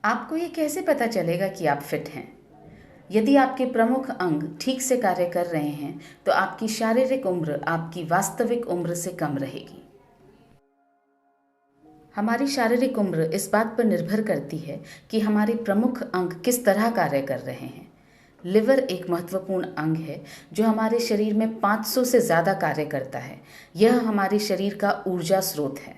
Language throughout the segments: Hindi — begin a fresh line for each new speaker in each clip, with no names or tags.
आपको ये कैसे पता चलेगा कि आप फिट हैं? यदि आपके प्रमुख अंग ठीक से कार्य कर रहे हैं तो आपकी शारीरिक उम्र आपकी वास्तविक उम्र से कम रहेगी। हमारी शारीरिक उम्र इस बात पर निर्भर करती है कि हमारे प्रमुख अंग किस तरह कार्य कर रहे हैं। लिवर एक महत्वपूर्ण अंग है जो हमारे शरीर में 500 से ज़्यादा कार्य करता है। यह हमारे शरीर का ऊर्जा स्रोत है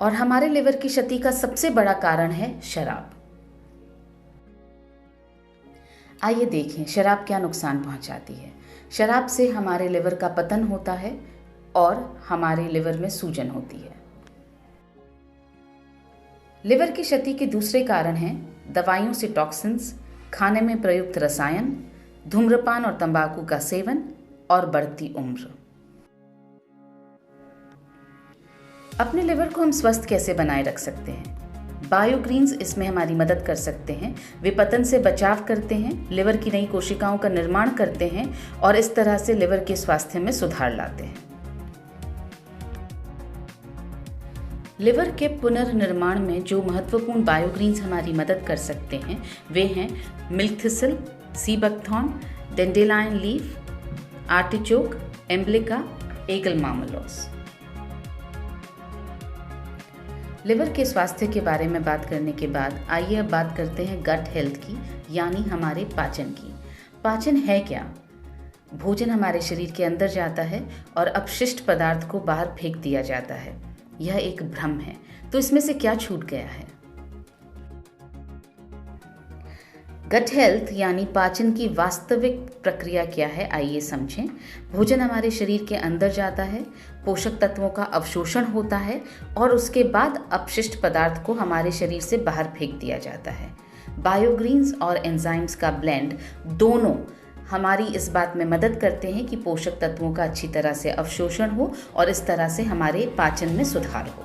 और हमारे लिवर की क्षति का सबसे बड़ा कारण है शराब। आइए देखें शराब क्या नुकसान पहुंचाती है। शराब से हमारे लिवर का पतन होता है और हमारे लिवर में सूजन होती है। लिवर की क्षति के दूसरे कारण हैं दवाइयों से टॉक्सिन्स, खाने में प्रयुक्त रसायन, धूम्रपान और तंबाकू का सेवन और बढ़ती उम्र। अपने लिवर को हम स्वस्थ कैसे बनाए रख सकते हैं? बायोग्रीन्स इसमें हमारी मदद कर सकते हैं। वे पतन से बचाव करते हैं, लिवर की नई कोशिकाओं का निर्माण करते हैं और इस तरह से लिवर के स्वास्थ्य में सुधार लाते हैं। लिवर के पुनर्निर्माण में जो महत्वपूर्ण बायोग्रीन्स हमारी मदद कर सकते हैं वे हैं milk thistle, sea buckthorn, dandelion leaf, artichoke, emblica, aegle marmelos. Liver के स्वास्थ्य के बारे में बात करने के बाद आइए अब बात करते हैं गट हेल्थ की, यानी हमारे पाचन की। पाचन है क्या? भोजन हमारे शरीर के अंदर जाता है और अपशिष्ट पदार्थ को बाहर फेंक दिया जाता है। यह एक भ्रम है। तो इसमें से क्या छूट गया है? गट हेल्थ यानी पाचन की वास्तविक प्रक्रिया क्या है, आइए समझें। भोजन हमारे शरीर के अंदर जाता है, पोषक तत्वों का अवशोषण होता है और उसके बाद अपशिष्ट पदार्थ को हमारे शरीर से बाहर फेंक दिया जाता है। बायोग्रीन्स और एंजाइम्स का ब्लेंड दोनों हमारी इस बात में मदद करते हैं कि पोषक तत्वों का अच्छी तरह से अवशोषण हो और इस तरह से हमारे पाचन में सुधार हो।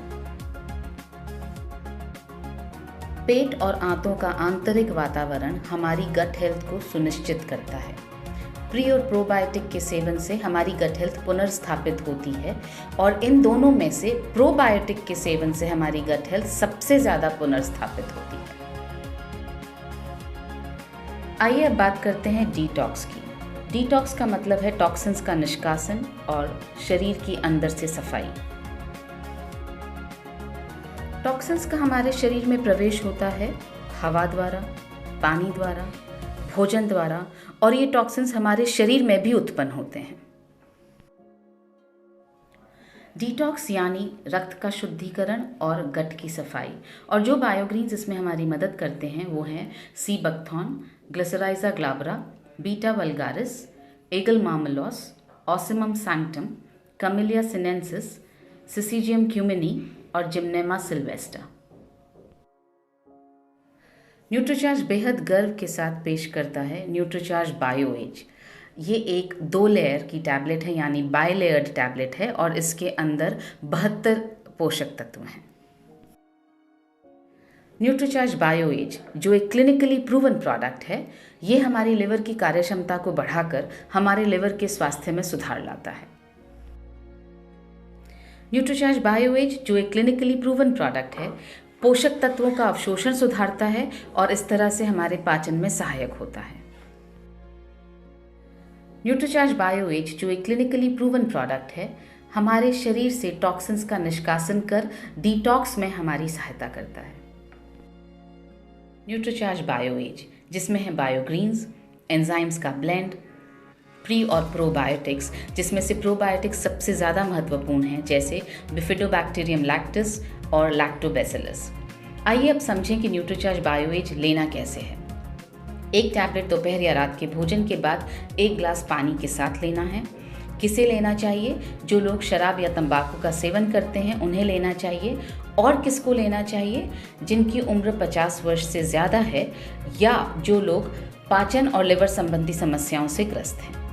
पेट और आंतों का आंतरिक वातावरण हमारी गट हेल्थ को सुनिश्चित करता है। प्री और प्रोबायोटिक के सेवन से हमारी गट हेल्थ पुनर्स्थापित होती है और इन दोनों में से प्रोबायोटिक के सेवन से हमारी गट हेल्थ सबसे ज़्यादा पुनर्स्थापित होती है। आइए अब बात करते हैं डिटॉक्स की। डिटॉक्स का मतलब है टॉक्सिन्स का निष्कासन और शरीर की अंदर से सफाई। टॉक्सिन्स का हमारे शरीर में प्रवेश होता है हवा द्वारा, पानी द्वारा, भोजन द्वारा और ये टॉक्सिन्स हमारे शरीर में भी उत्पन्न होते हैं। डिटॉक्स यानी रक्त का शुद्धिकरण और गट की सफाई। और जो बायोग्रीन्स इसमें हमारी मदद करते हैं वो हैं sea buckthorn, glycyrrhiza glabra, beta vulgaris, aegle marmelos, ocimum sanctum, camellia sinensis, syzygium cumini और जिम्नेमा सिल्वेस्टा। न्यूट्रीचार्ज बेहद गर्व के साथ पेश करता है न्यूट्रीचार्ज बायो एज। ये एक 2 लेयर की टैबलेट है यानी बायलेयर्ड टैबलेट है और इसके अंदर 72 पोषक तत्व हैं। न्यूट्रीचार्ज बायो एज जो एक क्लिनिकली प्रूवन प्रोडक्ट है, ये हमारी लिवर की कार्यक्षमता को बढ़ाकर हमारे लिवर के स्वास्थ्य में सुधार लाता है। न्यूट्रीचार्ज बायो एज जो एक क्लिनिकली प्रूवन प्रोडक्ट है, पोषक तत्वों का अवशोषण सुधारता है और इस तरह से हमारे पाचन में सहायक होता है। न्यूट्रीचार्ज बायो एज जो एक क्लिनिकली प्रूवन प्रोडक्ट है, हमारे शरीर से टॉक्सिन्स का निष्कासन कर डिटॉक्स में हमारी सहायता करता है। न्यूट्रीचार्ज बायो एज जिसमें है बायोग्रीन्स, एंजाइम्स का ब्लेंड, प्री और प्रोबायोटिक्स जिसमें से प्रोबायोटिक्स सबसे ज़्यादा महत्वपूर्ण हैं, जैसे बिफिडोबैक्टीरियम लैक्टिस और लैक्टोबैसिलस। आइए अब समझें कि न्यूट्रीचार्ज बायो एज लेना कैसे है। एक टैबलेट दोपहर या रात के भोजन के बाद 1 ग्लास पानी के साथ लेना है। किसे लेना चाहिए? जो लोग शराब या तंबाकू का सेवन करते हैं उन्हें लेना चाहिए। और किसको लेना चाहिए? जिनकी उम्र 50 वर्ष से ज़्यादा है या जो लोग पाचन और लिवर संबंधी समस्याओं से ग्रस्त हैं।